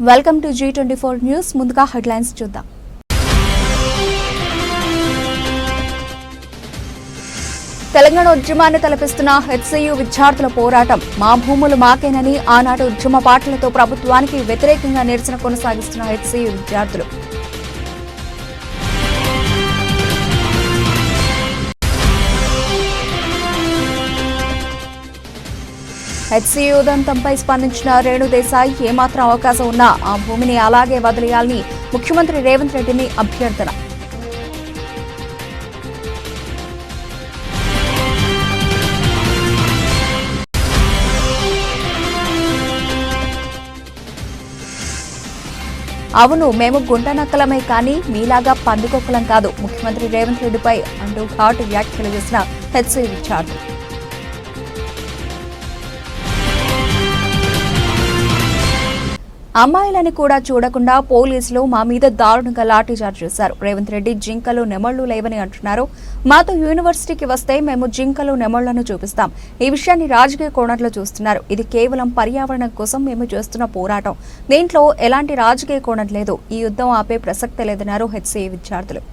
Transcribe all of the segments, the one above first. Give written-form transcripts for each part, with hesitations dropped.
Welcome to G24 news. ముందుగా headlines చూద్దాం. తెలంగాణ ఉద్యమాన్ని తలపిస్తున్న హెచ్సియు విద్యార్థుల పోరాటం. మా భూములు మాకేనని ఆనాటి ఉద్యమ పాటలతో ప్రభుత్వానికి వ్యతిరేకంగా నిరసన కొనసాగిస్తున్న హెచ్సియు విద్యార్థులు. హెచ్సియు ఉదంతంపై స్పందించిన రేణు దేశాయ్ ఏమాత్రం అవకాశం ఉన్నా ఆ భూమిని అలాగే వదిలేయాలని ముఖ్యమంత్రి రేవంత్ రెడ్డిని అభ్యర్థన. అవును, మేము గుంటనక్కలమే కానీ మీలాగా పందుకొక్కలం కాదు. ముఖ్యమంత్రి రేవంత్ రెడ్డిపై అంటూ ఘాటు వ్యాఖ్యలు చేసిన హెచ్సియు విద్యార్థులు. అమ్మాయిలని కూడా చూడకుండా పోలీసులు మా మీద దారుణంగా లాఠీచార్జ్ చేశారు. రేవంత్ రెడ్డి జింకలు నెమళ్లు లేవని అంటున్నారు. మాతో యూనివర్సిటీకి వస్తే మేము జింకలు నెమళ్లను చూపిస్తాం. ఈ విషయాన్ని రాజకీయ కోణంలో చూస్తున్నారు. ఇది కేవలం పర్యావరణం కోసం మేము చేస్తున్న పోరాటం. దీంట్లో ఎలాంటి రాజకీయ కోణం లేదు. ఈ యుద్ధం ఆపే ప్రసక్తే లేదన్నారు హెచ్సియు విద్యార్థులు.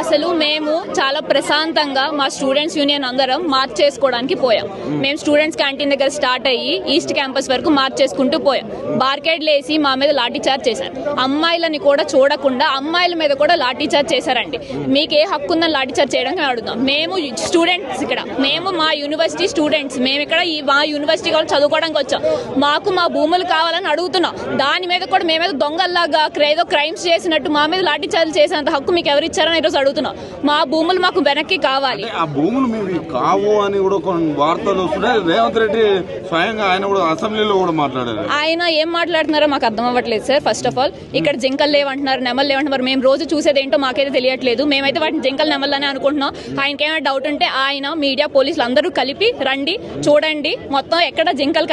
అసలు మేము చాలా ప్రశాంతంగా మా స్టూడెంట్స్ యూనియన్ అందరం మార్చ్ చేసుకోవడానికి పోయాం. మేము స్టూడెంట్స్ క్యాంటీన్ దగ్గర స్టార్ట్ అయ్యి ఈస్ట్ క్యాంపస్ వరకు మార్చ్ చేసుకుంటూ పోయాం. బార్కేడ్లు వేసి మా మీద లాఠీ చార్జ్ చేశారు. అమ్మాయిలని కూడా చూడకుండా అమ్మాయిల మీద కూడా లాఠీ చార్జ్ చేశారండి. మీకు ఏ హక్కు ఉందని లాఠీ చార్జ్ చేయడానికి అడుగుతాం. మేము స్టూడెంట్స్ ఇక్కడ, మేము మా యూనివర్సిటీ స్టూడెంట్స్, మేము ఇక్కడ మా యూనివర్సిటీ వాళ్ళు చదువుకోవడానికి వచ్చాం. మాకు మా భూములు కావాలని అడుగుతున్నాం. దాని మీద కూడా మేమేదో దొంగల్లాగా ఏదో క్రైమ్స్ చేసినట్టు మా మీద లాఠీ చార్జ్ చేసేంత హక్కు మీకు ఎవరు ఇచ్చారని ఈరోజు అడుగుతున్నాం. మా భూములు మాకు వెనక్కి కావాలి. ఆ భూములు మీవి కావు అని కూడా కొన్ని వార్తలు వస్తున్నాయి. రేవంత్ రెడ్డి స్వయంగా ఆయన కూడా అసెంబ్లీలో కూడా మాట్లాడారు. ఆయన ఏం మాట్లాడుతున్నారో మాకు అర్థం అవ్వట్లేదు సార్. ఫస్ట్ ఆఫ్ ఆల్ ఇక్కడ జింకలు లేవంటున్నారు, నెమలు లేవంటున్నారు. మేము రోజు చూసేది ఏంటో మాకైతే తెలియట్లేదు. మేమైతే వాటిని జింకలు నెమలని అనుకుంటున్నాం. ఆయనకి ఏమైనా డౌట్ ఉంటే ఆయన మీడియా పోలీసులు అందరూ కలిపి రండి, చూడండి, మొత్తం ఎక్కడ జింకలు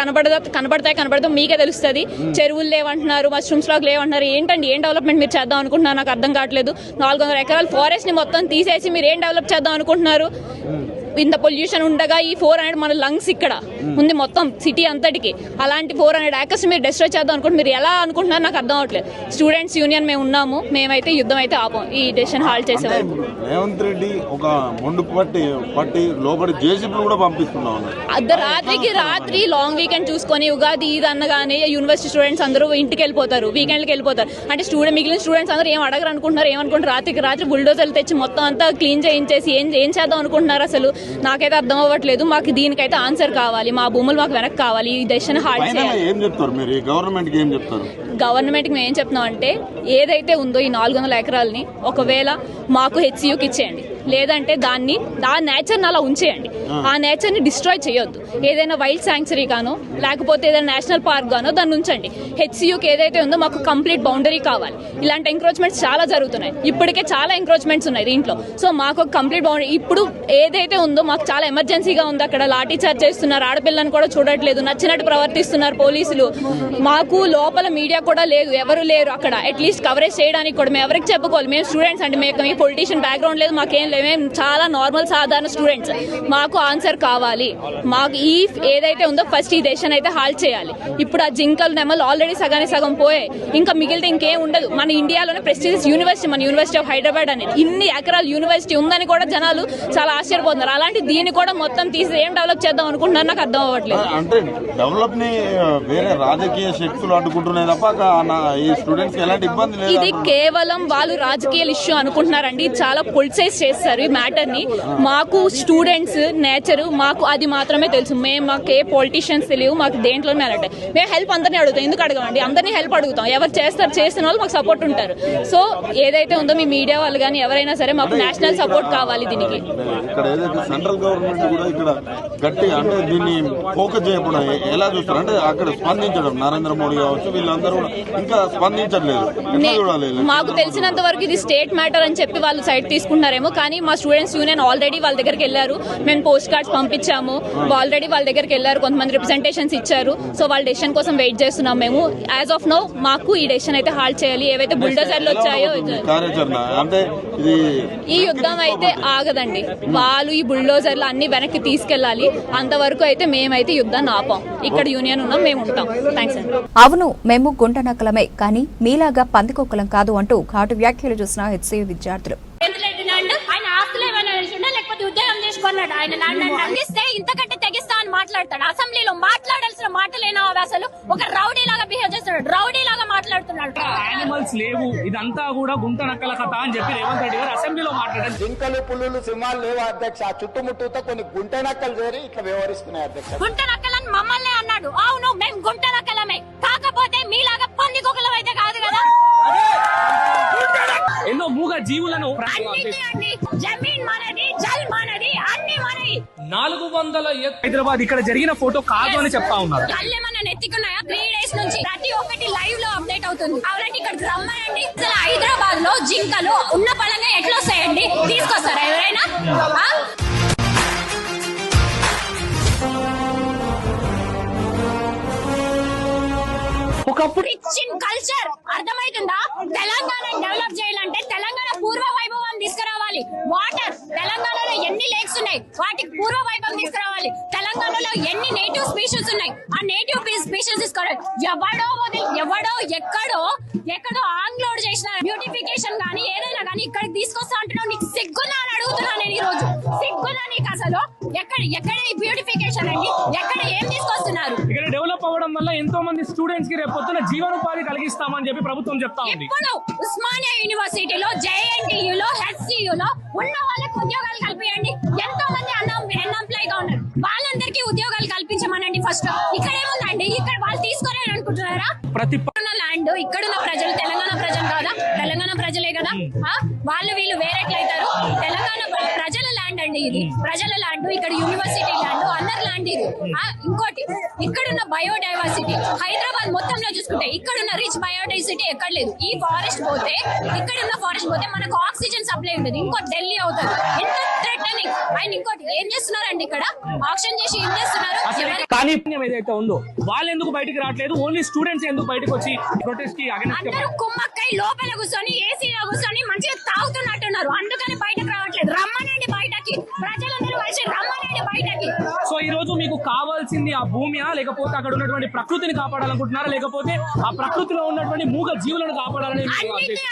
కనబడతాయి మీకే తెలుస్తుంది. చెరువులు లేవంటున్నారు, మష్రూమ్స్ లాగా లేవంటున్నారు. ఏంటండి, ఏం డెవలప్మెంట్ మీరు చేద్దాం అనుకుంటున్నారు? నాకు అర్థం కావట్లేదు. 400 ఎకరాల ఫారెస్ట్ ని మొత్తం తీసేసి మీరు ఏం డెవలప్ చేద్దాం అనుకుంటున్నారు? ఇంత పొల్యూషన్ ఉండగా ఈ 400 మన లంగ్స్ ఇక్కడ ఉంది మొత్తం సిటీ అంతటికి. అలాంటి 400 ఏకర్స్ మీరు డిస్ట్రాయ్ చేద్దాం అనుకుంటే మీరు ఎలా అనుకుంటున్నారు? నాకు అర్థం అవట్లేదు. స్టూడెంట్స్ యూనియన్ మేము ఉన్నాము, మేమైతే యుద్ధం అయితే ఆపం. ఈ డెసిషన్ హాల్ట్ చేసేవారు. రేవంత్ రెడ్డి ఒక మొండు పట్టి లోపలి జేసీబీలు కూడా పంపిస్తున్నాం. రాత్రి లాంగ్ వీకెండ్ చూసుకొని ఉగాది ఇది అనగానే యూనివర్సిటీ స్టూడెంట్స్ అందరూ ఇంటికి వెళ్ళిపోతారు, వీకెండ్కి వెళ్ళిపోతారు. అంటే మిగిలిన స్టూడెంట్స్ అందరూ ఏం అడగరు అనుకుంటున్నారు, ఏమనుకుంటారు? రాత్రి బుల్డోజర్లు తెచ్చి మొత్తం అంతా క్లీన్ చేయించేసి ఏం చేద్దాం అనుకుంటున్నారు? అసలు నాకైతే అర్థం అవ్వట్లేదు. మాకు దీనికైతే ఆన్సర్ కావాలి. మా భూములు మాకు వెనక్కి కావాలి. ఈ డెసిషన్ హాల్ట్ చేయాలి. గవర్నమెంట్ కి మేము ఏం చెప్తున్నాం అంటే, ఏదైతే ఉందో ఈ 400 ఎకరాలని ఒకవేళ మాకు హెచ్సియుకి ఇచ్చేయండి, లేదంటే దాన్ని నేచర్ అలా ఉంచేయండి. ఆ నేచర్ ని డిస్ట్రాయ్ చేయొద్దు. ఏదైనా వైల్డ్ శాంక్చురీ గానో లేకపోతే ఏదైనా నేషనల్ పార్క్ గానో దాన్ని ఉంచండి. హెచ్సియుకి ఏదైతే ఉందో మాకు కంప్లీట్ బౌండరీ కావాలి. ఇలాంటి ఎంక్రోచ్మెంట్స్ చాలా జరుగుతున్నాయి. ఇప్పటికే చాలా ఎంక్రోచ్మెంట్స్ ఉన్నాయి దీంట్లో. సో మాకు ఒక కంప్లీట్ బౌండరీ ఇప్పుడు ఏదైతే ఉందో మాకు చాలా ఎమర్జెన్సీగా ఉంది. అక్కడ లాఠీ చార్జ్ చేస్తున్నారు, ఆడపిల్లని కూడా చూడట్లేదు, నచ్చినట్టు ప్రవర్తిస్తున్నారు పోలీసులు. మాకు లోపల మీడియా కూడా లేదు, ఎవరు లేరు అక్కడ అట్లీస్ట్ కవరేజ్ చేయడానికి కూడా. మేము ఎవరికి చెప్పుకోవాలి? మేము స్టూడెంట్స్ అండి, మేము పొలిటీషియన్ బ్యాక్గ్రౌండ్ లేదు, మాకేం లేదు, మేము చాలా నార్మల్ సాధారణ స్టూడెంట్స్. మాకు ఆన్సర్ కావాలి. మాకు ఈ ఏదైతే ఉందో ఫస్ట్ ఈ డెసిషన్ అయితే హాల్ట్ చేయాలి. ఇప్పుడు ఆ జింకలు నెమలు ఆల్రెడీ సగం పోయాయి, ఇంకా మిగిలితే ఇంకేం ఉండదు. మన ఇండియాలోనే ప్రెస్టీజియస్ యూనివర్సిటీ మన యూనివర్సిటీ ఆఫ్ హైదరాబాద్ అనేది. ఇన్ని ఎకరాల యూనివర్సిటీ ఉందని కూడా జనాలు చాలా ఆశ్చర్యపోతున్నారు. అలాంటి దీన్ని కూడా మొత్తం తీసి ఏం డెవలప్ చేద్దాం అనుకుంటున్నారు? నాకు అర్థం అవ్వట్లేదు. అంటే డెవలప్ ని వేరే రాజకీయ శక్తులు అడ్డుకుంటున్నాయి తప్ప ఈ స్టూడెంట్స్ ఎలాంటి ఇబ్బంది లేదు. ఇది కేవలం వాళ్ళు రాజకీయ ఇష్యూ అనుకుంటున్నారండి. చాలా పొలిటిసైజ్ చేస్తారు ఈ మ్యాటర్ ని. మాకు స్టూడెంట్స్ నేచర్ మాకు అది మాత్రమే తెలుసు. మాకు ఏ పొలిటీషియన్స్ తెలియవు, మాకు దేంట్లోనే అలాంటి. మేము హెల్ప్ అందరినీ అడుగుతాం. ఎందుకు అడగమండి? అందరినీ హెల్ప్ అడుగుతాం. ఎవరు చేస్తున్న వాళ్ళు మాకు సపోర్ట్ ఉంటారు. సో ఏదైతే ఉందో మీ మీడియా వాళ్ళు కానీ ఎవరైనా సరే మాకు నేషనల్ సపోర్ట్ కావాలి దీనికి. ఇక్కడ ఏదైతే సెంట్రల్ గవర్నమెంట్ కూడా ఇక్కడ గట్టి అంటే దీన్ని ఫోకస్ చేయకుండా ఎలా చూస్తారు అంటే అక్కడ స్పందించడం నరేంద్ర మోడీ కావచ్చు వీళ్ళందరూ ఇంకా స్పందించట్లేదు. మాకు తెలిసినంత వరకు ఇది స్టేట్ మ్యాటర్ అని చెప్పి వాళ్ళు సైడ్ తీసుకుంటున్నారేమో, కానీ మా స్టూడెంట్స్ యూనియన్ ఆల్రెడీ వాళ్ళ దగ్గరికి వెళ్ళారు. మేము పోస్ట్ కార్డ్స్ పంపించాము. ఆల్రెడీ వాళ్ళ దగ్గరికి వెళ్ళారు, కొంతమంది రిప్రజెంటేషన్స్ ఇచ్చారు. సో వాళ్ళ డెసిషన్ కోసం వెయిట్ చేస్తున్నాం మేము. యాజ్ ఆఫ్ నౌ మాకు ఈ డెసిషన్ అయితే హాల్ట్ చేయాలి. ఏవైతే బుల్డోజర్లు వచ్చాయో ఈ యుద్ధం అయితే ఆగదండి. వాళ్ళు ఈ బుల్డోజర్లు అన్ని వెనక్కి తీసుకెళ్లాలి. అంతవరకు అయితే మేమైతే యుద్ధాన్ని ఆపాం. ఇక్కడ యూనియన్ ఉన్నాం, మేము ఉంటాం. థ్యాంక్స్ అండి. అవును, మేము గుంట నక్కలమే, కానీ మీలాగా పందికొక్కలం కాదు అంటూ ఘాటు వ్యాఖ్యలు చేసిన హెచ్సియు విద్యార్థులు. ఆయన ఆస్తులు ఏమైనా తెలిసిందా లేకపోతే ఉద్యోగం చేసుకున్నాడు? ఆయన నన్ను అందిస్తే ఇంతకంటే తెగిస్తా అని మాట్లాడతాడు. అసెంబ్లీలో మాట్లాడాల్సిన మాటలేనా? అసలు ఒక రౌడీ లాగా బిహేవ్ చేస్తున్నాడు, రౌడీ లాగా మాట్లాడుతున్నాడు. యానిమల్స్ లేవు, ఇదంతా కూడా గుంట నక్కల కథ అని చెప్పి రేవంత్ రెడ్డి గారు అసెంబ్లీలో మాట్లాడారు. జింకలు, పుల్లులు, సింహాలు లేవు అధ్యక్ష. చుట్టుముట్టుతో కొన్ని గుంట నక్కలు చేరి ఇట్లా వ్యవహరిస్తున్నాయి అధ్యక్ష. గుంట నక్కలని మమ్మల్ని అన్నాడు. అవును, మేము గుంట నక్కలమే, కాకపోతే మీలాగా పందికొక్కలం అయితే కాదు కదా. ఎన్నో మూగ జీవులను జమీన్ మనది, జల్ మనది, అన్ని మనది. 400 హైదరాబాద్ ఇక్కడ జరిగిన ఫోటో కాదు అని చెప్తా ఉన్నారు. కళ్ళేమన్నా నెత్తికున్నాయా? 3 days నుంచి ప్రతి ఒక్కటి లైవ్ లో అప్డేట్ అవుతుంది. అవునండి, ఇక్కడికి రమ్మనండి. అసలు హైదరాబాద్ లో జింకలు ఉన్న పళంగా ఎట్లా వస్తాయండి? తీసుకొస్తారా ఎవరైనా? ఒకప్పుడు రిచ్ ఇన్ కల్చర్ అర్థమైతుందా? తెలంగాణ డెవలప్ చేయాలంటే తెలంగాణ పూర్వ వైభవం తీసుకురావాలి. వాటర్ తెలంగాణలో ఎన్ని లేక్స్ ఉన్నాయి, వాటికి పూర్వ వైభవం తీసుకురావాలి. తెలంగాణలో ఎన్ని నేటివ్ స్పీషీస్ ఉన్నాయి, ఆ నేటివ్ స్పీషీస్ తీసుకోవాలి. ఎవడో ఎక్కడో ఆన్లోడ్ చేసిన బ్యూటిఫికేషన్ గానీ ఏదైనా గానీ ఇక్కడికి తీసుకొస్తా అంటున్నావు. నీకు సిగ్గున్నా అని అడుగుతున్నా నేను ఈ రోజు. సిగ్గున్నా నీకు? అసలు ఎక్కడ ఈ బ్యూటిఫికేషన్ అండి? ఎక్కడ ఏం తీసుకొస్తున్నారు? ఇక్కడ డెవలప్ అవ్వడం వల్ల ఎంతో మంది స్టూడెంట్స్ కి రేపొద్దున జీవనోపాధి కలిగిస్తామని చెప్పి ప్రభుత్వం చెప్తా ఉంది. ఇప్పుడు ఉస్మానియా యూనివర్సిటీలో, జేఎన్టీయూలో, హెచ్సియూలో ఉన్న వాళ్ళకి ఉద్యోగాలు కల్పించండి. ఎంతో మంది అన్ఎంప్లాయ్ గా ఉన్నారు, వాళ్ళందరికీ ఉద్యోగాలు కల్పించమనండి ఫస్ట్. ఇక్కడ ఏముందండి? ఇక్కడ వాళ్ళు తీసుకోరని అనుకుంటున్నారా? ప్రతి ల్యాండ్ ఇక్కడున్న ప్రజలు తెలంగాణ ప్రజలు కాదా? తెలంగాణ ప్రజలే కదా. వాళ్ళు వీళ్ళు వేరేట్లయితారు. తెలంగాణ ప్రజల ల్యాండ్ అండి ఇది, ప్రజల ల్యాండ్. ఇక్కడ యూనివర్సిటీ ల్యాండ్, అందరి ల్యాండ్ ఇది. ఇంకోటి, ఇక్కడున్న బయోడైవర్సిటీ హైదరాబాద్ మొత్తంలో చూసుకుంటే ఇక్కడున్న రిచ్ బయోడైవర్సిటీ ఎక్కడ లేదు. ఈ ఫారెస్ట్ పోతే, ఇక్కడున్న ఫారెస్ట్ పోతే మనకు ఆక్సిజన్ సప్లై ఉంటుంది. ఇంకోటి ఢిల్లీ అవుతుంది. ఎంత థ్రెటనింగ్. ఆయన ఇంకోటి ఏం చేస్తున్నారండి? ఇక్కడ ఆక్షన్ చేసి ఏం చేస్తున్నారు? కానీ ఏదైతే ఉందో వాళ్ళు ఎందుకు బయటికి రావట్లేదు? ఓన్లీ స్టూడెంట్స్ ఎందుకు బయటకు వచ్చి ప్రొటెస్ట్ కి అందరూ కుమ్మక్కై లోపల కూర్చొని ఏసీలో కూర్చొని మంచిగా తాగుతున్నట్టున్నారు. అందుకని బయటకు రావట్లేదు. రమ్మనండి బయటకి, ప్రజలందరూ కలిసి రమ్మనండి బయటకి. సో ఈ రోజు మీకు కావాల్సింది ఆ భూమియా, లేకపోతే అక్కడ ఉన్నటువంటి ప్రకృతిని కాపాడాలనుకుంటున్నారా, లేకపోతే ఆ ప్రకృతిలో ఉన్నటువంటి మూగ జీవులను కాపాడాలని?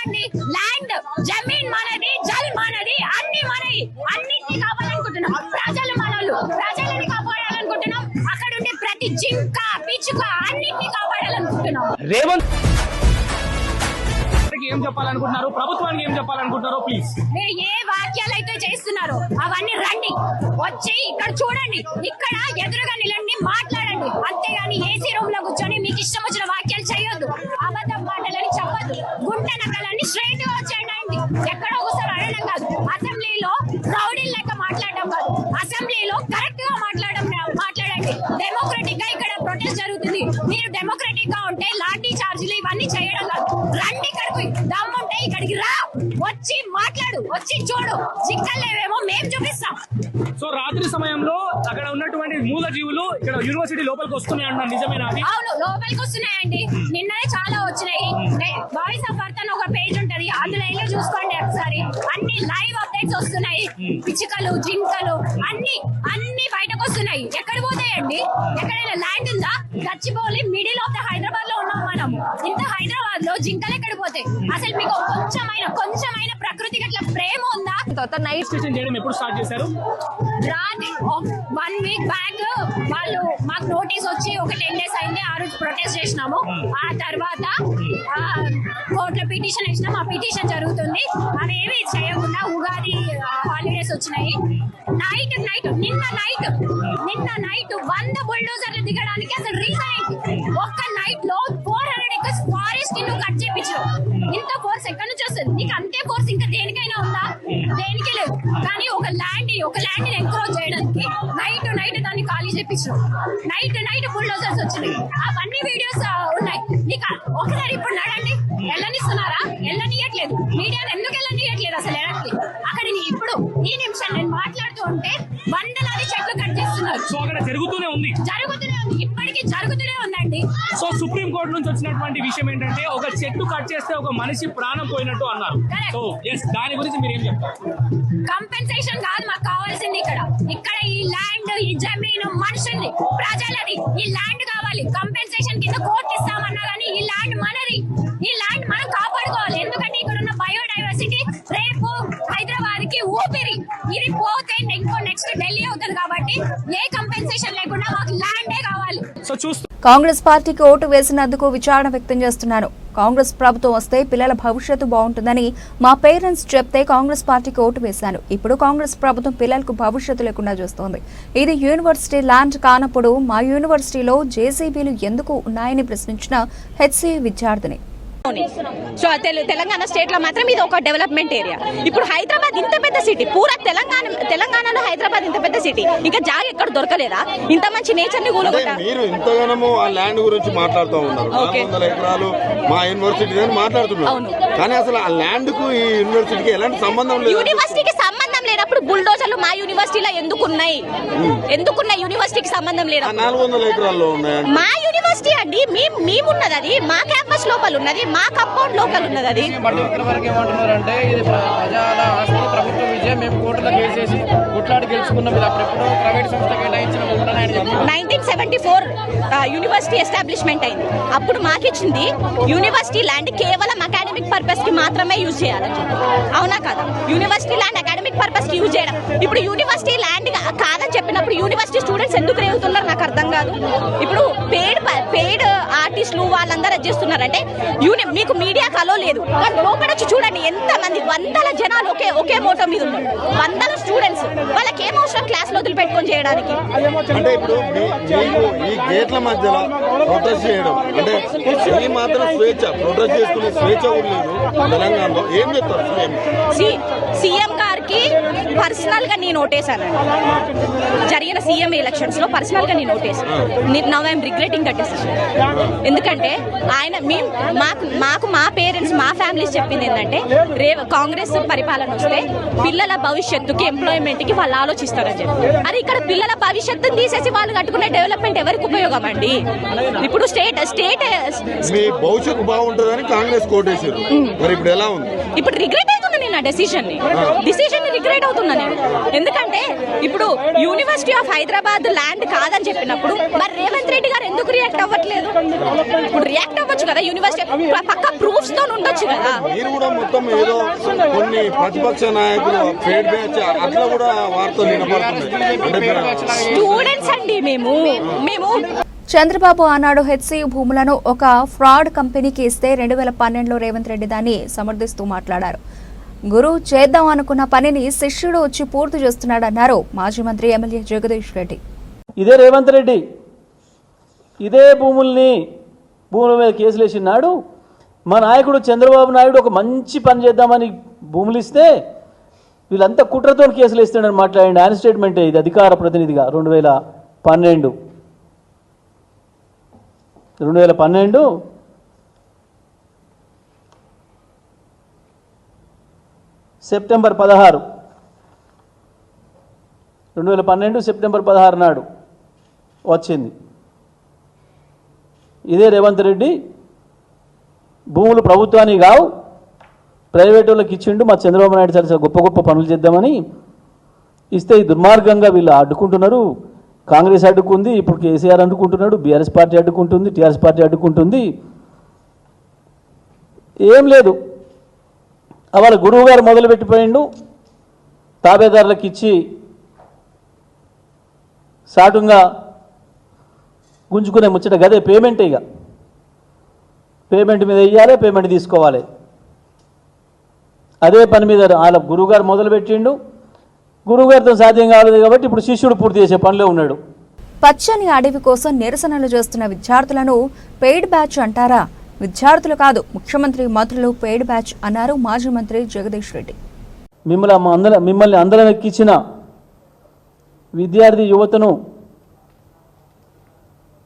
అండి, ల్యాండ్, జమీన్ మనది, జల్ మనది, అన్ని మనది. అన్నిటిని కాపాడాలనుకుంటున్నాం. ప్రజలు మనోళ్ళు, ప్రజలని కాపాడాలనుకుంటున్నాం. అక్కడ ఉండే ప్రతి జింక, పిచ్చుక అన్నిటిని కాపాడాలనుకుంటున్నాం. రేవంత్ ఏం చెప్పాలనుకుంటున్నారు, ప్రభుత్వానికి ఏం చెప్పాలనుకుంటున్నారో ప్లీజ్. మీరు ఏ వాక్యాలు అయితే చేస్తున్నారో అవన్నీ రండి, వచ్చి ఇక్కడ చూడండి, ఇక్కడ ఎదురుగా నిలబడి మాట్లాడండి. అంతేగాని ఏసీ రూమ్ లో కూర్చొని మీకు ఇష్టం వచ్చిన వాక్యాలు చేయొద్దు, అబద్ధం మాటలని చెప్పొద్దు. గుంట నక్కలని స్ట్రైట్ గా వచ్చేయండి. ఎక్కడో ఒకసారి అడగడం కాదు, అసెంబ్లీలో రౌడీ లెక్క మాట్లాడడం కాదు, అసెంబ్లీలో కరెక్ట్ గా మాట్లాడండి. డెమోక్రటిక్ గా ఇక్కడ ప్రొటెస్ట్ జరుగుతుంది. మీరు డెమోక్రటిక్ గా ఉంటే లాఠీ చార్జీలు ఇవన్నీ చేయడం కాదు. రండి, ఇక్కడికి దమ్ముంటే ఇక్కడికి రా, వచ్చి మాట్లాడు, వచ్చి చూడు. చిక్కలేవేమో మేము చూపిస్తాం. సో రాత్రి సమయంలో అక్కడ ఉన్నటువంటి మూల జీవులు ఇక్కడ యూనివర్సిటీ లోపలికి వస్తున్నాయి అంటారు, నిజమేనా? అవును, లోపలికి వస్తున్నాయండి. నిన్ననే చాలా వచ్చినాయి. వాయిస్ ఆఫ్ అర్త్ అని ఒక పేజ్ ఉంటది, అందులో వెళ్ళి చూసుకోండి ఒకసారి. అన్ని లైవ్ అప్డేట్స్ వస్తున్నాయి. పిచ్చుకలు, జింకలు అన్ని బయటకు వస్తున్నాయి. ఎక్కడ పోతాయండి? ఎక్కడైనా ల్యాండ్ ఉందా? Gachibowli middle of the Hyderabad లో ఉన్నాం మనం. ఇంత హైదరాబాద్ లో జింకలు ఎక్కడ పోతాయి? అసలు మీకు కొంచెమైన ప్రకృతి గట్ల ప్రేమ ఉందా? నైట్ స్టేషన్ చేయడం ఎప్పుడు స్టార్ట్ చేశారు? 1 week బ్యాక్ వాళ్ళు మాకు నోటీస్ వచ్చి ఒక 10 days అయింది. ఆ రోజు ప్రొటెస్ట్ చేసినాము. ఆ తర్వాత కోర్టులో పిటిషన్ ఇచ్చినాం. ఆ పిటిషన్ జరుగుతుంది. అవేవి చేయకుండా ఉగాది హాలిడేస్ వచ్చినాయి. నిన్న నైట్ 100 బుల్డోజర్లు దిగడానికి అసలు రీజన్ ఏంటి? ఒక్క నైట్ లో 400 acres ఫారెస్ట్ ని కట్ చేయించావు. ఇంత ఫోర్స్ ఎక్కడి నుంచి వస్తుంది? నీకు అంతే ఫోర్స్ ఇంకా దేనికైనా ఉందా? దేనికి లేదు. కానీ ఒక ల్యాండ్ ని ఎంక్రోచ్ చేయడానికి నైట్ దాన్ని ఖాళీ చేయించావు. నైట్ బుల్డోజర్స్ వచ్చినాయి. అవన్నీ వీడియోస్ ఉన్నాయి. నీకు ఒకసారి ఇప్పుడు నడండి, వెళ్ళనియట్లేదు. మీడియా ఎందుకు వెళ్ళనియట్లేదు అసలు? వెనక్కి అక్కడ ఇప్పుడు ఈ నిమిషం నేను మాట్లాడుతూ ఉంటే వందలాది సో అక్కడ జరుగుతూనే ఉంది. ఇప్పటికీ జరుగుతూనే ఉందండి. సో సుప్రీం కోర్టు నుంచి వచ్చినటువంటి విషయం ఏంటంటే ఒక చెట్టు కట్ చేస్తే ఒక మనిషి ప్రాణం పోయినట్టు అన్నారు. సో ఎస్, దాని గురించి మీరు ఏం చెప్తారు? కంపెన్సేషన్ కాదు మాకు కావాల్సింది. ఇక్కడ ఈ ల్యాండ్, ఈ జమీను మనుషుల్ని, ప్రజలది. ఈ ల్యాండ్ కావాలి. కంపెన్సేషన్ కింద కోర్టు ఇస్తామన్నా కానీ ఈ ల్యాండ్ మనది. ఈ ల్యాండ్ మనం కాపాడుకోవాలి. ఎందుకంటే ఇక్కడ ఉన్న బయోడైవర్సిటీ రేపు హైదరాబాద్ కి ఊపిరి. ఇది పోతే నెక్స్ట్ ఢిల్లీ అవుతుంది. కాబట్టి ఏ కంపెన్సేషన్ లేకుండా మాకు ల్యాండే కావాలి. సో చూస్తూ కాంగ్రెస్ పార్టీకి ఓటు వేసినందుకు విచారణ వ్యక్తం చేస్తున్నాను. కాంగ్రెస్ ప్రభుత్వం వస్తే పిల్లల భవిష్యత్తు బాగుంటుందని మా పేరెంట్స్ చెప్తే కాంగ్రెస్ పార్టీకి ఓటు వేశాను. ఇప్పుడు కాంగ్రెస్ ప్రభుత్వం పిల్లలకు భవిష్యత్తు లేకుండా చేస్తోంది. ఇది యూనివర్సిటీ ల్యాండ్ కానప్పుడు మా యూనివర్సిటీలో జేసీబీలు ఎందుకు ఉన్నాయని ప్రశ్నించిన హెచ్సీ విద్యార్థిని. సో తెలంగాణ స్టేట్ లో మాత్రం ఇది ఒక డెవలప్మెంట్ ఏరియా. ఇప్పుడు హైదరాబాద్ ఇంత పెద్ద సిటీ, పూరా తెలంగాణలో హైదరాబాద్ ఇంత పెద్ద సిటీ, ఇంకా జాగ ఎక్కడ దొరకలేదా? ఇంత మంచి నేచర్ ని కూలగొట్టారు. మీరు ఇంతగానో ఆ ల్యాండ్ గురించి మాట్లాడుతూ ఉన్నారు. 400 ఎకరాలు మా యూనివర్సిటీ అని మాట్లాడుతున్నారు. కానీ అసలు ఆ ల్యాండ్ కు ఈ యూనివర్సిటీకి ఎలాంటి సంబంధం లేదు. యూనివర్సిటీకి సంబంధం లేనప్పుడు బుల్డోజర్లు మా యూనివర్సిటీలో ఎందుకున్నాయి? యూనివర్సిటీకి సంబంధం లేదు. 400 ఎకరాల్లో ఉన్నాయి. మా యూనివర్సిటీ అండి, మేమున్నది అది, మా క్యాంపస్ లోపల ఉన్నది, మా కంపౌండ్ లోపల ఉన్నది. అది ఇక్కడ వరకు ఏమంటున్నారంటే ఇది ప్రజల ఆస్తి, ప్రభుత్వ విజయం, మేము కోర్టులో కేసేసి కొట్లాడి గెలుచుకున్నాం. ఇది అప్పుడెప్పుడు ప్రైవేట్ సంస్థ కేటాయించిన 1974 యూనివర్సిటీ ఎస్టాబ్లిష్మెంట్ అయింది. అప్పుడు మాకిచ్చింది యూనివర్సిటీ ల్యాండ్ కేవలం అకాడమిక్ పర్పస్ కి మాత్రమే యూజ్ చేయాలని చెప్పి. అవునా కదా? యూనివర్సిటీ ల్యాండ్ అకాడమిక్ పర్పస్ కి యూజ్ చేయడం. ఇప్పుడు యూనివర్సిటీ ల్యాండ్ కాదని చెప్పినప్పుడు యూనివర్సిటీ స్టూడెంట్స్ ఎందుకు రేగుతున్నారు నాకు అర్థం కాదు. ఇప్పుడు పెయిడ్ ఆర్టిస్టులు వాళ్ళందరూ చేస్తున్నారంటే మీకు మీడియా కలో లేదు. లోపల వచ్చి చూడండి ఎంత మంది, వందల జనాలు ఒకే మోటో మీద ఉన్నారు. వందల స్టూడెంట్స్, వాళ్ళకి ఏం అవసరం క్లాస్ లో వదిలిపెట్టుకొని చేయడానికి? అంటే ఇప్పుడు ఈ గేట్ల మధ్యలో ప్రొటెస్ట్ చేయడం అంటే ఈ మాత్రం స్వేచ్ఛ, ప్రొటెస్ట్ చేసుకునే స్వేచ్ఛ లేదు తెలంగాణలో. ఏం చెప్తారు సీఎం గారికి పర్సనల్ గా నేను ఓటేసాను. జరిగిన సీఎం ఎలక్షన్స్ లో పర్సనల్ గా నేను ఓటేసాను. Now I'm regretting that decision. ఎందుకంటే ఆయన మాకు మా పేరెంట్స్, మా ఫ్యామిలీస్ చెప్పింది ఏంటంటే కాంగ్రెస్ పరిపాలన వస్తే పిల్లల భవిష్యత్తుకి, ఎంప్లాయ్మెంట్ కి వాళ్ళు ఆలోచిస్తారని చెప్పి. అది ఇక్కడ పిల్లల భవిష్యత్తుని తీసేసి వాళ్ళు కట్టుకునే డెవలప్మెంట్ ఎవరికి ఉపయోగం అండి? ఇప్పుడు స్టేట్ భవిష్యత్తు బాగుంటుందని కాంగ్రెస్ కోటేశారు. మరి ఇప్పుడు ఎలా ఉంది? ఇప్పుడు రిగ్రెట్ అవుతున్నా నేను ఆ డిసిషన్ ని రిగ్రెట్ అవుతున్నా నేను. ఎందుకంటే ఇప్పుడు యూనివర్సిటీ ఆఫ్ హైదరాబాద్ ల్యాండ్ కాదని చెప్పినప్పుడు మరి రేవంత్ రెడ్డి గారు ఎందుకు రియాక్ట్ అవ్వట్లేదు? ఇప్పుడు రియాక్ట్ అవ్వచ్చు కదా, యూనివర్సిటీ పక్క ప్రూఫ్స్ తో ఉండొచ్చు కదా. మీరు కూడా మొత్తం ఏదో కొన్ని ప్రతిపక్ష నాయకులు ఫేడ్ బ్యాచ్ అట్లా కూడా వార్తలు వినపడుతున్నాయి. స్టూడెంట్స్ అండి మేము. చంద్రబాబు ఆనాడు హెచ్సీయూ భూములను ఒక ఫ్రాడ్ కంపెనీకి ఇస్తే 2012లో రేవంత్ రెడ్డి దాన్ని సమర్థిస్తూ మాట్లాడారు. గురువు చేద్దాం అనుకున్న పనిని శిష్యుడు వచ్చి పూర్తి చేస్తున్నాడన్నారు మాజీ మంత్రి ఎమ్మెల్యే జగదీష్ రెడ్డి. ఇదే రేవంత్ రెడ్డి ఇదే భూముల మీద కేసులు వేసినాడు. మా నాయకుడు చంద్రబాబు నాయుడు ఒక మంచి పని చేద్దామని భూములు ఇస్తే వీళ్ళంతా కుట్రతో కేసులు ఇస్తాడని మాట్లాడండి. ఆయన స్టేట్మెంటే ఇది అధికార ప్రతినిధిగా. 2012 సెప్టెంబర్ 16 నాడు వచ్చింది. ఇదే రేవంత్ రెడ్డి భూములు ప్రభుత్వానికి కావు, ప్రైవేట్ వాళ్ళకి ఇచ్చిండు. మా చంద్రబాబు నాయుడు సరే గొప్ప గొప్ప పనులు చేద్దామని ఇస్తే ఈ దుర్మార్గంగా వీళ్ళు అడ్డుకుంటున్నారు. కాంగ్రెస్ అడ్డుకుంది, ఇప్పుడు కేసీఆర్ అడ్డుకుంటున్నాడు, బీఆర్ఎస్ పార్టీ అడ్డుకుంటుంది, టీఆర్ఎస్ పార్టీ అడ్డుకుంటుంది. ఏం లేదు, వాళ్ళ గురువు గారు మొదలుపెట్టిపోయిండు. తాబేదారులకు ఇచ్చి సాటుగా గుంజుకునే ముచ్చట గదే పేమెంట్. ఇక పేమెంట్ మీద వెయ్యాలి, పేమెంట్ తీసుకోవాలి. అదే పని మీద వాళ్ళ గురువుగారు మొదలుపెట్టిండు. గురువుగారితో సాధ్యం కాలేదు కాబట్టి ఇప్పుడు శిష్యుడు పూర్తి చేసే పనిలో ఉన్నాడు. పచ్చని అడవి కోసం నిరసనలు చేస్తున్న విద్యార్థులను పెయిడ్ బ్యాచ్ అంటారా? విద్యార్థులు కాదు, ముఖ్యమంత్రి మంత్రులు పెయిడ్ బ్యాచ్ అన్నారు మాజీ మంత్రి జగదీష్ రెడ్డి. మిమ్మల్ని అందరం ఎక్కించిన విద్యార్థి యువతను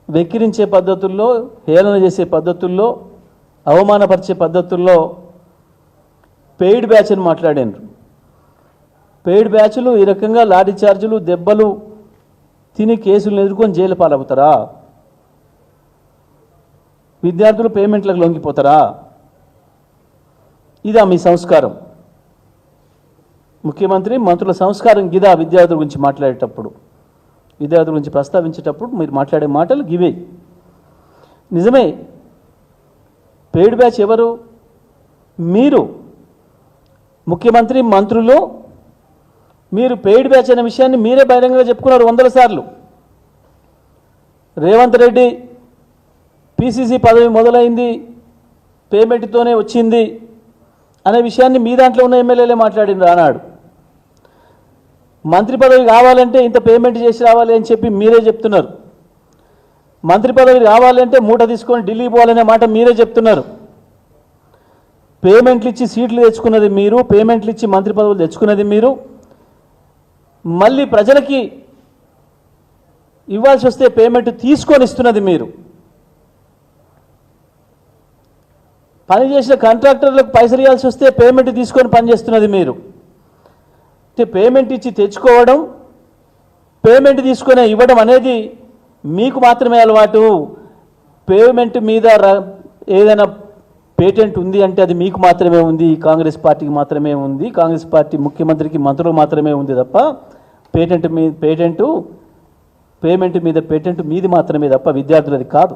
వెక్కిరించే పద్ధతుల్లో, హేళన చేసే పద్ధతుల్లో, అవమానపరిచే పద్ధతుల్లో పెయిడ్ బ్యాచ్ అని మాట్లాడారు. పెయిడ్ బ్యాచ్లు ఈ రకంగా లాఠీ చార్జీలు, దెబ్బలు తిని కేసులను ఎదుర్కొని జైలు పాలవుతారా? విద్యార్థులు పేమెంట్లకు లొంగిపోతారా? ఇదా మీ సంస్కారం? ముఖ్యమంత్రి మంత్రుల సంస్కారం గిదా? విద్యార్థుల గురించి మాట్లాడేటప్పుడు, విద్యార్థుల గురించి ప్రస్తావించేటప్పుడు మీరు మాట్లాడే మాటలు గివే. నిజమే, పెయిడ్ బ్యాచ్ ఎవరు? మీరు. ముఖ్యమంత్రి, మంత్రులు. మీరు పెయిడ్ బ్యాచ్ అనే విషయాన్ని మీరే బహిరంగంగా చెప్పుకున్నారు 100 సార్లు. రేవంత్ రెడ్డి పిసిసి పదవి మొదలైంది పేమెంట్తోనే వచ్చింది అనే విషయాన్ని మీ దాంట్లో ఉన్న ఎమ్మెల్యేలే మాట్లాడినారు ఆనాడు. మంత్రి పదవి కావాలంటే ఇంత పేమెంట్ చేసి రావాలి అని చెప్పి మీరే చెప్తున్నారు. మంత్రి పదవి రావాలంటే మూట తీసుకొని ఢిల్లీ పోవాలనే మాట మీరే చెప్తున్నారు. పేమెంట్లు ఇచ్చి సీట్లు తెచ్చుకున్నది మీరు, పేమెంట్లు ఇచ్చి మంత్రి పదవులు తెచ్చుకున్నది మీరు. మళ్ళీ ప్రజలకి ఇవ్వాల్సి వస్తే పేమెంట్ తీసుకొని ఇస్తున్నది మీరు. పనిచేసిన కాంట్రాక్టర్లకు పైసలు ఇవ్వాల్సి వస్తే పేమెంట్ తీసుకొని పనిచేస్తున్నది మీరు. పేమెంట్ ఇచ్చి తెచ్చుకోవడం, పేమెంట్ తీసుకొని ఇవ్వడం అనేది మీకు మాత్రమే అలవాటు. పేమెంట్ మీద ఏదైనా పేటెంట్ ఉంది అంటే అది మీకు మాత్రమే ఉంది, కాంగ్రెస్ పార్టీకి మాత్రమే ఉంది, కాంగ్రెస్ పార్టీ ముఖ్యమంత్రికి మంత్రులకు మాత్రమే ఉంది తప్ప పేమెంట్ మీద పేటెంట్ మీది మాత్రమే తప్ప విద్యార్థులది కాదు.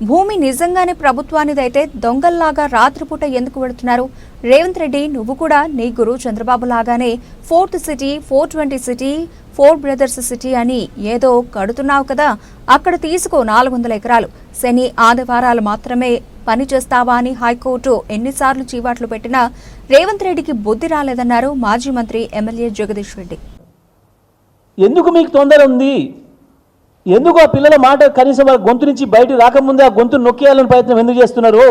భూమి నిజంగానే ప్రభుత్వానిదైతే దొంగల్లాగా రాత్రిపూట ఎందుకు వెళుతున్నారు? రేవంత్ రెడ్డి, నువ్వు కూడా నీ గురు చంద్రబాబు లాగానే 4th city, 420 city, 4 brothers city అని ఏదో కడుతున్నావు కదా. అక్కడ తీసుకో 400 ఎకరాలు. శని ఆదివారాలు మాత్రమే పని చేస్తావా అని హైకోర్టు ఎన్నిసార్లు చీవాట్లు పెట్టినా రేవంత్ రెడ్డికి బుద్ధి రాలేదన్నారు మాజీ మంత్రి ఎమ్మెల్యే జగదీష్ రెడ్డి. ఎందుకు మీకు తొందర ఉంది? ఎందుకు ఆ పిల్లల మాట కనీసం వాళ్ళ గొంతు నుంచి బయట రాకముందే ఆ గొంతు నొక్కేయాలని ప్రయత్నం ఎందుకు చేస్తున్నారు?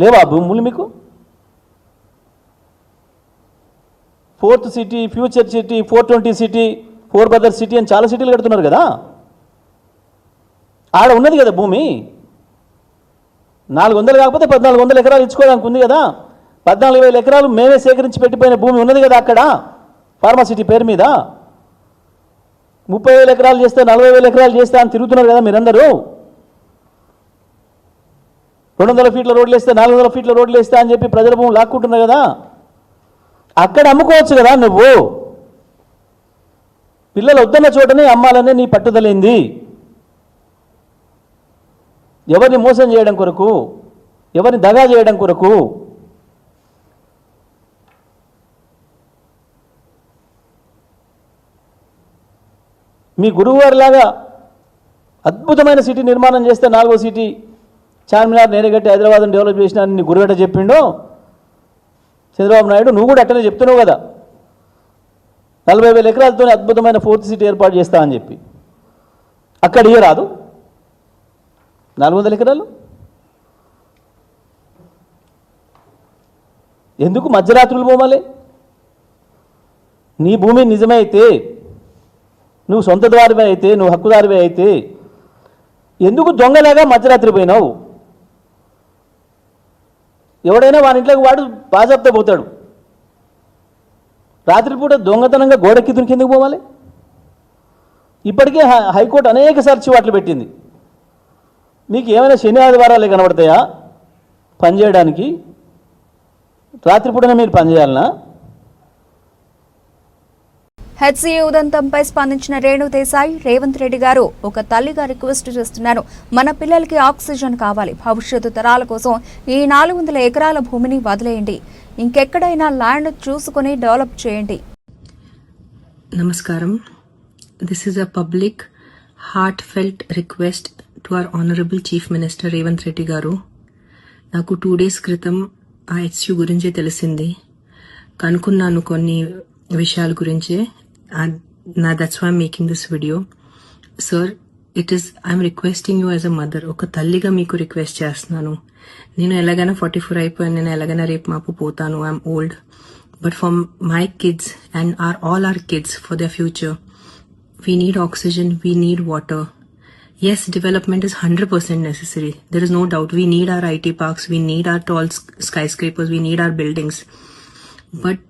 లేవా భూములు మీకు? 4th city, future city, 420 city, 4 brothers city అని చాలా సిటీలు కడుతున్నారు కదా. ఆడ ఉన్నది కదా భూమి. 400 కాకపోతే 1400 ఎకరాలు ఇచ్చుకోవడానికి ఉంది కదా. 14,000 ఎకరాలు మేమే సేకరించి పెట్టిపోయిన భూమి ఉన్నది కదా అక్కడ ఫార్మాసిటీ పేరు మీద. 30,000 ఎకరాలు చేస్తే 40,000 ఎకరాలు చేస్తే అని తిరుగుతున్నారు కదా మీరందరూ. 200 ఫీట్ల రోడ్లు వేస్తే 400 ఫీట్ల రోడ్లు వేస్తే అని చెప్పి ప్రజల భూములు లాక్కుంటున్నారు కదా. అక్కడ అమ్ముకోవచ్చు కదా నువ్వు. పిల్లలు వద్దన్న చోటనే అమ్మాలనే నీ పట్టుదలైంది. ఎవరిని మోసం చేయడం కొరకు, ఎవరిని దగా చేయడం కొరకు. మీ గురువు గారిలాగా అద్భుతమైన సిటీ నిర్మాణం చేస్తే 4వ సిటీ చార్మినార్ నేరేగట్టి హైదరాబాద్ని డెవలప్ చేసిన నీ గురుగట్ట చెప్పిండో చంద్రబాబు నాయుడు. నువ్వు కూడా అట్టనే చెప్తున్నావు కదా 40,000 ఎకరాలతో అద్భుతమైన 4th సిటీ ఏర్పాటు చేస్తా అని చెప్పి. అక్కడ రాదు 400 ఎకరాలు. ఎందుకు మధ్యరాత్రులు పోవాలి? నీ భూమి నిజమే అయితే, నువ్వు సొంతదారివే అయితే, నువ్వు హక్కుదారివే అయితే ఎందుకు దొంగలాగా మధ్యరాత్రి పోయినావు? ఎవడైనా వాని ఇంట్లోకి వాడు బాజాప్తా పోతాడు. రాత్రిపూట దొంగతనంగా గోడెక్కి దునికి ఎందుకు పోవాలి? ఇప్పటికే హైకోర్టు అనేక సార్లు చివాట్లు పెట్టింది. మీకు ఏమైనా శని ఆదివారాలే కనబడతాయా పనిచేయడానికి? రాత్రిపూటనే మీరు పనిచేయాలనా? హెచ్సీఏ ఉదంతంపై స్పందించిన రేణు దేశాయ్, రేవంత్ రెడ్డి గారు ఒక తల్లిగా రిక్వెస్ట్ చేస్తున్నారు. మన పిల్లలకి ఆక్సిజన్ కావాలి. భవిష్యత్తు తరాల కోసం ఈ 400 ఎకరాల భూమిని వదిలేయండి. ఇంకెక్కడైనా ల్యాండ్ చూసుకుని డెవలప్ చేయండి. నమస్కారం. This is a public heartfelt request to our honourable chief minister Revanth Reddy గారు. నాకు 2 days క్రితం ఆ హెచ్యూ గురించే తెలిసింది. కనుక్కున్నాను కొన్ని విషయాల గురించే. That's why I'm making this video. Sir, I'm requesting you as a mother. ఒక తల్లిగా మీకు రిక్వెస్ట్ చేస్తున్నాను. నేను ఎలాగైనా 44 అయిపోయాను. నేను ఎలాగైనా రేపు మాపు పోతాను. I'm old. But for my kids and all our kids, for their future, we need oxygen, we need water. Yes, development is 100% necessary. There is no doubt. We need our IT parks, we need our tall skyscrapers, we need our buildings. But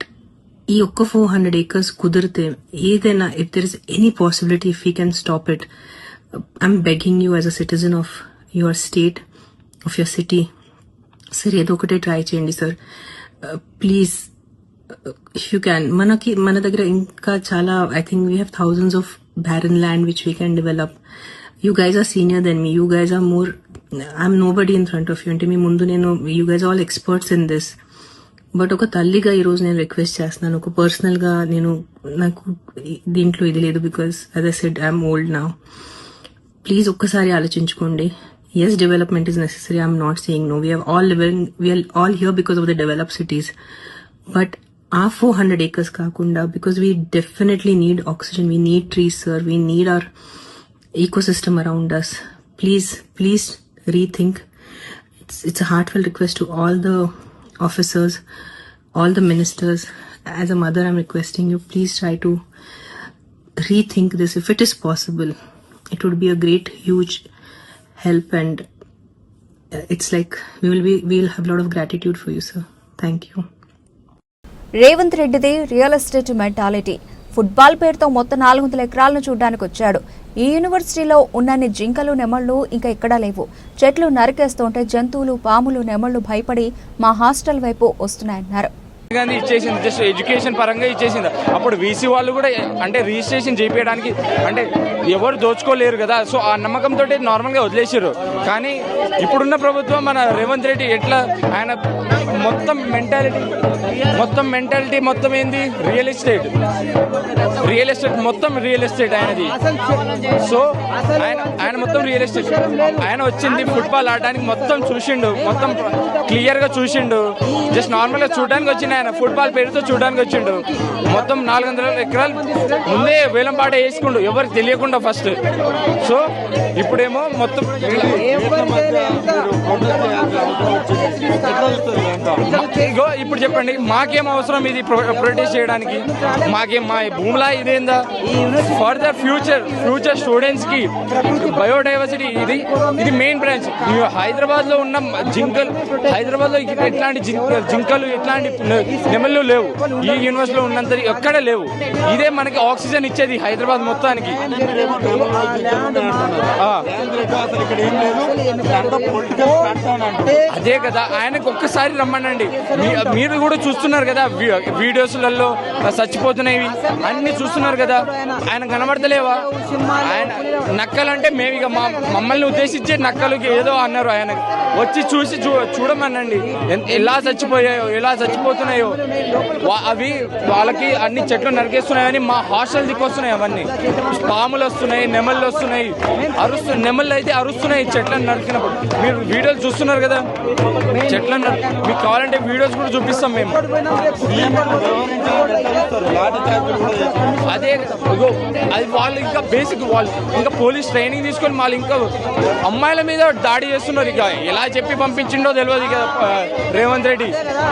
ఈ ఒక్క 400 acres కుదిరితే ఏదైనా, if there is any possibility, if you can stop it, I'm begging you as a citizen of your state, of your city, sir ఏదో ఒకటే try చేయండి sir please. If you can, మన దగ్గర ఇంకా చాలా, I think we have thousands of barren land which we can develop. You guys are senior than me. You guys are more, I'm nobody in front of you. అంటే మీ ముందు నేను, you guys are all experts in this. But ఒక తల్లిగా ఈరోజు నేను request చేస్తున్నాను, ఒక personal గా నాకు దీంట్లో ఇది లేదు, because as I said I'm old now. Please ఒక్కసారి ఆలోచించుకోండి. Yes, development is necessary. I'm not saying no. We are all here because of the developed cities. But our 400 acres kakunda, because we definitely need oxygen. We need trees, sir. We need our ecosystem around us. Please rethink. It's a heartfelt request to all the officers, all the ministers. As a mother, I'm requesting you, please try to rethink this. If it is possible, it would be a great, huge help, and it's like we'll have a lot of gratitude for you, sir. Thank you. Revanth రెడ్డిది real estate mentality. Football పేరుతో మొత్తం 400 ఎకరాలను చూడడానికి వచ్చాడు. ఈ యూనివర్సిటీలో ఉన్నన్ని జింకలు, నెమళ్లు ఇంకా ఎక్కడా లేవు. చెట్లు నరికేస్తుంటే జంతువులు, పాములు, నెమళ్లు భయపడి మా హాస్టల్ వైపు వస్తున్నాయన్నారు. గాంధీ ఇచ్చేసింది, జస్ట్ ఎడ్యుకేషన్ పరంగా ఇచ్చేసింది. అప్పుడు వీసీ వాళ్ళు కూడా అంటే రిజిస్ట్రేషన్ చేయించడానికి అంటే ఎవరు దోచుకోలేరు కదా, సో ఆ నమ్మకంతో నార్మల్గా వదిలేసారు. కానీ ఇప్పుడున్న ప్రభుత్వం మన రేవంత్ రెడ్డి ఎట్లా, ఆయన మొత్తం మెంటాలిటీ మొత్తం ఏంది, రియల్ ఎస్టేట్ మొత్తం రియల్ ఎస్టేట్ ఆయనది. సో ఆయన మొత్తం రియల్ ఎస్టేట్. ఆయన వచ్చింది ఫుట్బాల్ ఆడడానికి, మొత్తం చూసిండు, మొత్తం క్లియర్ గా చూసిండు. జస్ట్ నార్మల్ గా చూడడానికి వచ్చిండు, ఆయన ఫుట్బాల్ పేరుతో చూడడానికి వచ్చిండు. మొత్తం 400 ఎకరాలు ముందే వేలంపాట వేసుకుండు, ఎవరికి తెలియకుండా ఫస్ట్. సో ఇప్పుడేమో మొత్తం ఇప్పుడు చెప్పండి, మాకేం అవసరం ఇది ప్రొటెస్ట్ చేయడానికి? మాకేం మా భూమిలా ఇదేందా? ఫర్ ద ఫ్యూచర్ స్టూడెంట్స్ కి బయోడైవర్సిటీ ఇది మెయిన్ బ్రాంచ్. హైదరాబాద్ లో ఉన్న హైదరాబాద్ లో ఎట్లాంటి జింకలు, ఎట్లాంటి నెమళ్ళు లేవు. ఈ యూనివర్సిటీలో ఉన్నంత ఎక్కడ లేవు. ఇదే మనకి ఆక్సిజన్ ఇచ్చేది హైదరాబాద్ మొత్తానికి. అదే కదా, ఆయనకు ఒక్కసారి రమ్మనండి. మీరు కూడా చూస్తున్నారు కదా వీడియోస్లలో చచ్చిపోతున్నాయి అన్ని చూస్తున్నారు కదా, ఆయన కనబడతలేవా? ఆయన నక్కలంటే మేము ఇక మమ్మల్ని ఉద్దేశించి నక్కలకి ఏదో అన్నారు. ఆయన వచ్చి చూసి చూడమనండి ఎలా చచ్చిపోతున్నాయో. అవి వాళ్ళకి అన్ని చెట్లు నరికేస్తున్నాయని మా హాస్టల్ దిక్కొస్తున్నాయి. అవన్నీ పాములు వస్తున్నాయి, నెమళ్ళు వస్తున్నాయి, నెమళ్ళు అయితే అరుస్తున్నాయి చెట్లను నరికినప్పుడు. మీరు వీడియోలు చూస్తున్నారు కదా చెట్లను. మీకు కావాలంటే వీడియోస్ కూడా చూపిస్తాం మేము. అదే అది వాళ్ళు ఇంకా బేసిక్, వాళ్ళు ఇంకా పోలీస్ ట్రైనింగ్ తీసుకొని వాళ్ళు ఇంకా అమ్మాయిల మీద దాడి చేస్తున్నారు. ఇక ఎలా చెప్పి పంపించిండో తెలియదు కదా రేవంత్ రెడ్డి.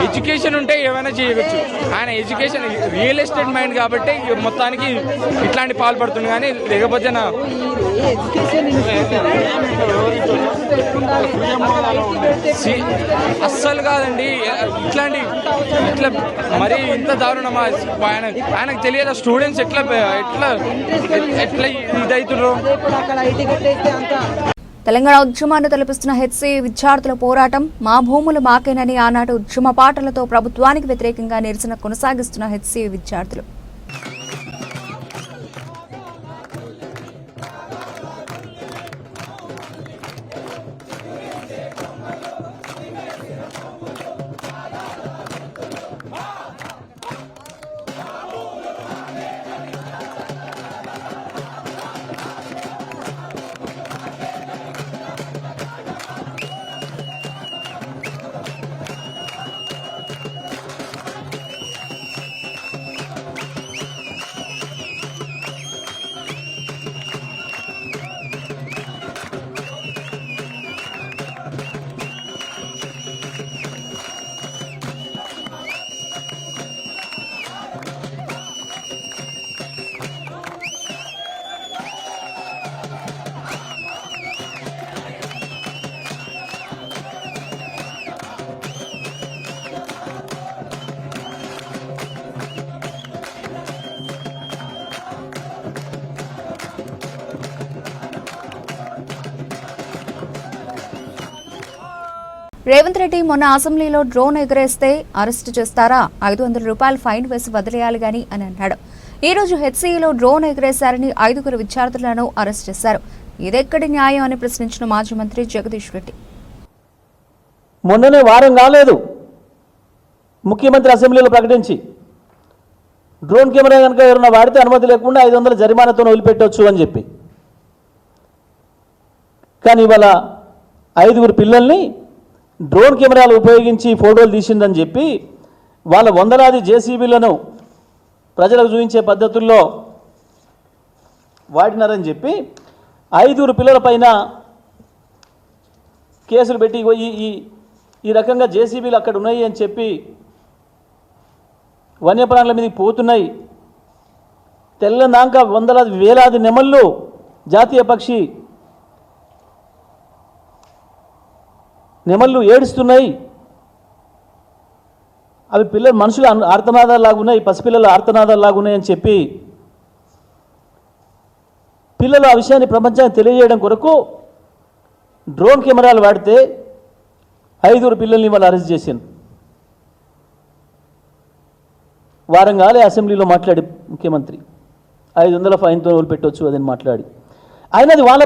ఎడ్యుకేషన్ ఉంటే ఏమైనా చేయవచ్చు. ఆయన ఎడ్యుకేషన్ రియల్ ఎస్టేట్ మైండ్ కాబట్టి మొత్తానికి ఇట్లాంటి పాల్పడుతుంది. కానీ లేకపోతే అస్సలు కాదండి. ఇట్లా మరి ఇంత దారుణమా? ఆయనకు తెలియదా స్టూడెంట్స్ ఎట్లా ఇదవుతున్నారు? తెలంగాణ ఉద్యమాన్ని తలపిస్తున్న హెచ్సియు విద్యార్థుల పోరాటం మా భూములు మాకేనని ఆనాటి ఉద్యమ పాటలతో ప్రభుత్వానికి వ్యతిరేకంగా నిరసన కొనసాగిస్తున్న హెచ్సియు విద్యార్థులు రేవంత్ రెడ్డి మొన్న అసెంబ్లీలో డ్రోన్ ఎగరేస్తే అరెస్టు చేస్తారా, 500 రూపాయలు ఫైన్ వేసి వదిలేయాలి గాని అని అన్నాడు. ఈ రోజు హెచ్సీలో డ్రోన్ ఎగరేశారని 5 విద్యార్థులను అరెస్ట్ చేశారు. ఇదెక్కడి న్యాయం అని ప్రశ్నించిన మాజీ మంత్రి జగదీష్ రెడ్డి. మొన్ననే వారం కాలేదు ముఖ్యమంత్రి అసెంబ్లీలో ప్రకటించి డ్రోన్ కెమెరా కనుక ఎవరైనా వాడితే అనుమతి లేకుండా 500 జరిమానాతో వదిలిపెట్టవచ్చు అని చెప్పి. కానీ ఇవాళ 5 పిల్లల్ని డ్రోన్ కెమెరాలు ఉపయోగించి ఫోటోలు తీసిందని చెప్పి వాళ్ళ వందలాది జేసీబీలను ప్రజలకు చూపించే పద్ధతుల్లో వాడినారని చెప్పి 5 పిల్లల పైన కేసులు పెట్టి ఈ రకంగా జేసీబీలు అక్కడ ఉన్నాయి అని చెప్పి వన్యప్రాణుల మీదకి పోతున్నాయి. తెల్లదాకా వందలాది వేలాది నెమళ్ళు జాతీయ పక్షి నెమళ్ళు ఏడుస్తున్నాయి. అవి పిల్లలు మనుషులు ఆర్తనాదాలు ఉన్నాయి, పసిపిల్లలు ఆర్తనాదాలు ఉన్నాయి అని చెప్పి పిల్లలు ఆ విషయాన్ని ప్రపంచానికి తెలియజేయడం కొరకు డ్రోన్ కెమెరాలు వాడితే 5 పిల్లల్ని వాళ్ళు అరెస్ట్ చేశారు. వారం కాలే అసెంబ్లీలో మాట్లాడి ముఖ్యమంత్రి 500 ఫైన్తో వదిలిపెట్టవచ్చు అదని మాట్లాడి అయినది వాళ్ళ.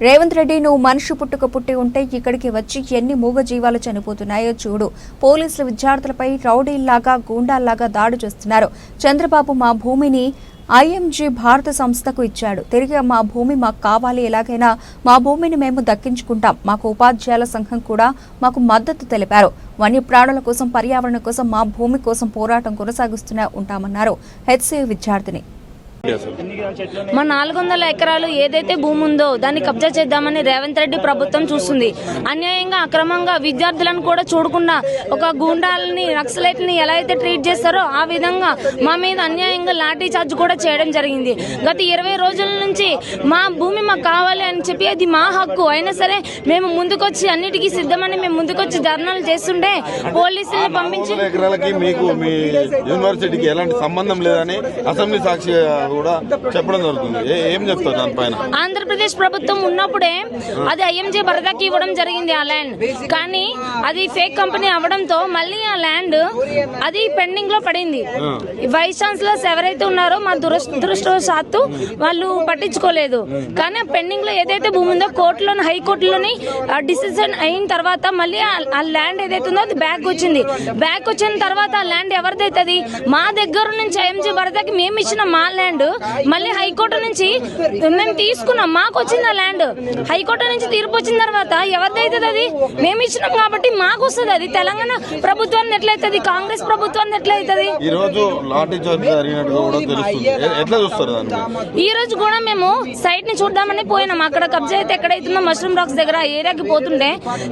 రేవంత్ రెడ్డి, నువ్వు మనిషి పుట్టి ఉంటే ఇక్కడికి వచ్చి ఎన్ని మూగ జీవాలు చనిపోతున్నాయో చూడు. పోలీసులు విద్యార్థులపై రౌడీల్లాగా గూండాల్లాగా దాడి చేస్తున్నారు. చంద్రబాబు మా భూమిని ఐఎంజీ భారత సంస్థకు ఇచ్చాడు. తిరిగి మా భూమి మాకు కావాలి, ఎలాగైనా మా భూమిని మేము దక్కించుకుంటాం. మాకు ఉపాధ్యాయుల సంఘం కూడా మాకు మద్దతు తెలిపారు. వన్యప్రాణుల కోసం, పర్యావరణం కోసం, మా భూమి కోసం పోరాటం కొనసాగిస్తూనే ఉంటామన్నారు హెచ్సీ విద్యార్థిని. మా 400 ఎకరాలు ఏదైతే భూమి ఉందో దాన్ని కబ్జా చేద్దామని రేవంత్ రెడ్డి ప్రభుత్వం చూస్తుంది. అన్యాయంగా అక్రమంగా విద్యార్థులను కూడా చూడకుండా ఒక గూండాలని, నక్సలైట్ని ఎలా అయితే ట్రీట్ చేస్తారో ఆ విధంగా మా మీద అన్యాయంగా లాఠీ చార్జ్ కూడా చేయడం జరిగింది. గత 20 రోజుల నుంచి మా భూమి మాకు కావాలి అని చెప్పి అది మా హక్కు అయినా సరే మేము ముందుకొచ్చి అన్నిటికీ సిద్ధమని మేము ముందుకొచ్చి ధర్నాలు చేస్తుంటే పోలీసులను పంపించి యూనివర్సిటీకి ఎలాంటి సంబంధం లేదని అసెంబ్లీ సాక్షి కూడా చెప్పడం జరుగుతుంది. ఏం చెప్తారు దానిపైన? ఆంధ్రప్రదేశ్ ప్రభుత్వం ఉన్నప్పుడే అది ఐఎంజే భరతకి ఇవ్వడం జరిగింది ఆ ల్యాండ్. కానీ అది ఫేక్ కంపెనీ అవ్వడంతో మళ్ళీ ఆ ల్యాండ్ అది పెండింగ్ లో పడింది. వైస్ ఛాన్సలర్స్ ఎవరైతే ఉన్నారో మా దురదృష్టవశాత్తు వాళ్ళు పట్టించుకోలేదు. కానీ పెండింగ్ లో ఏదైతే భూమి ఉందో కోర్టులోని, హైకోర్టులోని డిసిజన్ అయిన తర్వాత మళ్ళీ ఆ ల్యాండ్ ఏదైతే ఉందో అది బ్యాక్ వచ్చింది. బ్యాక్ వచ్చిన తర్వాత ఆ ల్యాండ్ ఎవరిదైతుంది? మా దగ్గర నుంచి ఐఎంజే భరతకి మేము ఇచ్చిన మా ల్యాండ్ మళ్ళీ హైకోర్టు నుంచి మేము తీసుకున్నాం, మాకు వచ్చింది ఆ ల్యాండ్. హైకోర్టు నుంచి తీర్పు వచ్చిన తర్వాత ఎవరిదైతుంది? అది మేము ఇచ్చినాం కాబట్టి మాకు వస్తుంది. అది తెలంగాణ ప్రభుత్వాన్ని ఎట్లయితుంది, కాంగ్రెస్ ప్రభుత్వాన్ని ఎట్లయితుంది? ఈ రోజు ఈ రోజు కూడా మేము సైట్ ని చూద్దామని పోయినాం. అక్కడ కబ్జా అయితే ఎక్కడైతుందో మష్రూమ్ రాక్స్ దగ్గర ఏరియాకి పోతుంటే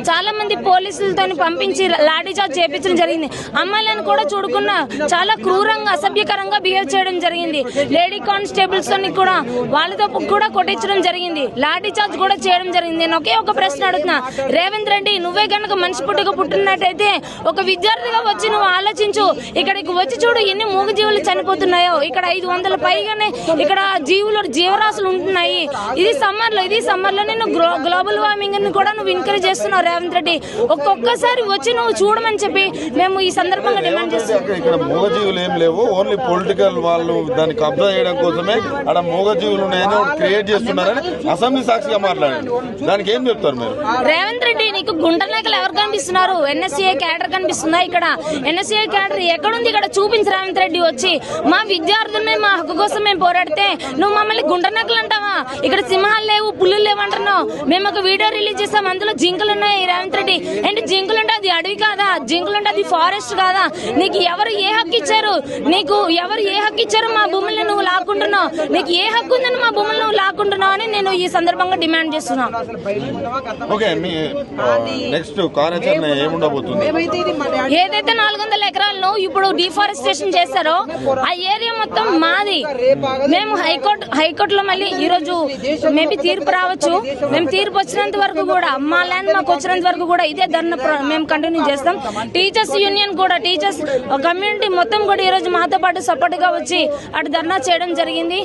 చాలా మంది పోలీసులతో పంపించి లాఠీ చార్జ్ చేపించడం జరిగింది. అమ్మాయిలను కూడా చూడకుండా చాలా క్రూరంగా, అసభ్యకరంగా బిహేవ్ చేయడం జరిగింది. లేడీ కానిస్టేబుల్స్ ని కూడా వాళ్ళతో కూడా కొట్టించడం జరిగింది. లాఠీ చార్జ్ కూడా చేయడం జరిగింది. నేను ఒకే ఒక ప్రశ్న అడుగుతున్నా, రేవంత్ రెడ్డి నువ్వే కనుక మనిషి పుట్టినట్టయితే ఒక విద్యార్థిగా వచ్చి నువ్వు ఆలోచించు. ఇక్కడికి వచ్చి చూడు ఎన్ని మూగ జీవులు చనిపోతున్నాయో. ఇక్కడ 500 పైగానే ఇక్కడ జీవరాశులు ఉంటున్నాయి. ఇది సమ్మర్ లో నేను గ్లోబల్ వార్మింగ్ ని కూడా నువ్వు ఎంకరేజ్ చేస్తున్నావు రేవంత్ రెడ్డి. ఒక్కొక్కసారి వచ్చి నువ్వు చూడమని చెప్పి మేము ఈ సందర్భంగా డిమాండ్ చేస్తున్నాం. ఇక్కడ మూగ జీవులు ఏం లేవు, ఓన్లీ పొలిటికల్ వాళ్ళు దాన్ని కబ్జా చేయడం కోసమే అక్కడ మూగ జీవులు ఉన్నాయని క్రియేట్ చేస్తున్నారని అసెంబ్లీ సాక్షిగా మాట్లాడండి. దానికి ఏం చెప్తారు మీరు? రేవంత్ రెడ్డి నీకు గుంట నాయకులు ఎవరు కనిపిస్తున్నారు? ఎన్ఎస్సీఐ క్యాడర్ కనిపిస్తుందా? ఇక్కడ ఎన్ఎస్సీఐ క్యాడర్ ఎక్కడుంది? ఇక్కడ చూపించి రేవంత్ రెడ్డి వచ్చి మా విద్యార్థుల్ని మా హక్కు కోసం మేము పోరాడితే నువ్వు మమ్మల్ని గుంట నాయకులు అంటావా? ఇక్కడ సింహాలు లేవు, పుల్లులు లేవు అంటున్నావు. మేము ఒక వీడియో రిలీజ్ చేసాం, అందులో జింకలు ఉన్నాయి. రేవంత్ రెడ్డి ఏంటి జింకలుంటే అది అడవి కాదా? జింకలుంటే అది ఫారెస్ట్ కాదా? నీకు ఎవరు ఏ హక్కు ఇచ్చారు? నీకు ఎవరు ఏ హక్కు ఇచ్చారు? మా భూముల్ని నువ్వు లాక్కుంటున్నావు. నీకు ఏ హక్కు ఉందని మా భూములు నువ్వు లాక్కుంటున్నావు అని నేను ఈ సందర్భంగా డిమాండ్ చేస్తున్నా. ఏదైతే 400 ఎకరాలను ఇప్పుడు డిఫారెస్టేషన్ చేశారో ఆ ఏరియా మొత్తం మాది. మేము హైకోర్టులో మళ్ళీ ఈ రోజు మేబీ తీర్పు రావచ్చు. మేము తీర్పు వచ్చినంత వరకు కూడా మా ల్యాండ్ మాకు వచ్చినంత వరకు కూడా ఇదే ధర్నా మేము కంటిన్యూ చేస్తాం. టీచర్స్ యూనియన్ కూడా టీచర్స్ కమ్యూనిటీ మొత్తం కూడా ఈ రోజు మాతో పాటు సపోర్ట్ గా వచ్చి అటు ధర్నా చేయడం జరిగింది.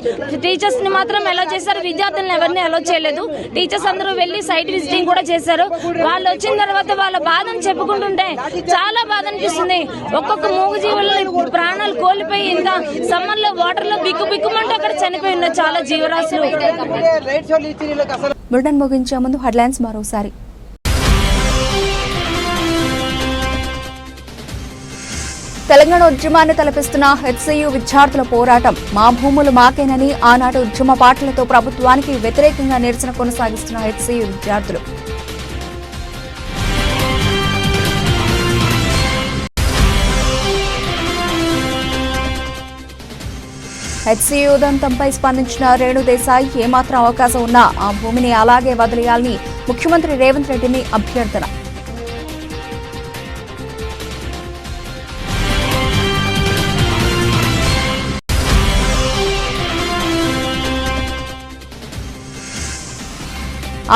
టీచర్స్ ని మాత్రం అలో చేశారు, విద్యార్థులను ఎవరిని అలో చేయలేదు. టీచర్స్ అందరూ వెళ్లి సైట్ విజిటింగ్ కూడా చేశారు. వాళ్ళు వచ్చిన తర్వాత వాళ్ళ బాధను చెప్పుకుంటుంటే చాలా బాధ అనిపిస్తుంది. ఒక్కొక్క మూగజీవులని ప్రాణాలు కోల్పోయి ఇంత సమ్మర్ లో వాటర్ లో బిక్కుమంటూ అక్కడ చనిపోయి ఉన్న చాలా జీవరాశులు. బులెటిన్ ముగించే ముందు హెడ్లైన్స్ మరోసారి. తెలంగాణ ఉద్యమాన్ని తలపిస్తున్న హెచ్సియు విద్యార్థుల పోరాటం. మా భూములు మాకేనని ఆనాటి ఉద్యమ పాటలతో ప్రభుత్వానికి వ్యతిరేకంగా నిరసన కొనసాగిస్తున్న హెచ్సియు విద్యార్థులు. హెచ్సియు ఉదంతంపై స్పందించిన రేణు దేశాయ్ ఏమాత్రం అవకాశం ఉన్నా ఆ భూమిని అలాగే వదిలేయాలని ముఖ్యమంత్రి రేవంత్ రెడ్డిని అభ్యర్థన.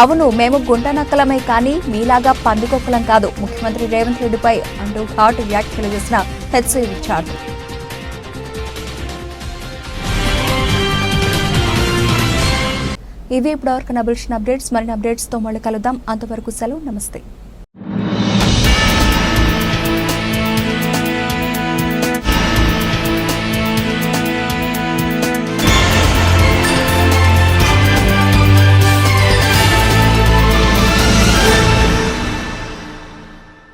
అవును, మేము గుంటనక్కలమే కానీ మీలాగా పందికొక్కలం కాదు. ముఖ్యమంత్రి రేవంత్ రెడ్డిపై అంటూ ఘాటు వ్యాఖ్యలు చేసిన హెచ్సియు విద్యార్థులు. ఇవి ఇప్పటివరకు నబిల్షన్ అప్డేట్స్. మరిన్ని అప్డేట్స్తో మళ్ళీ కలుద్దాం. అంతవరకు సెలవు, నమస్తే.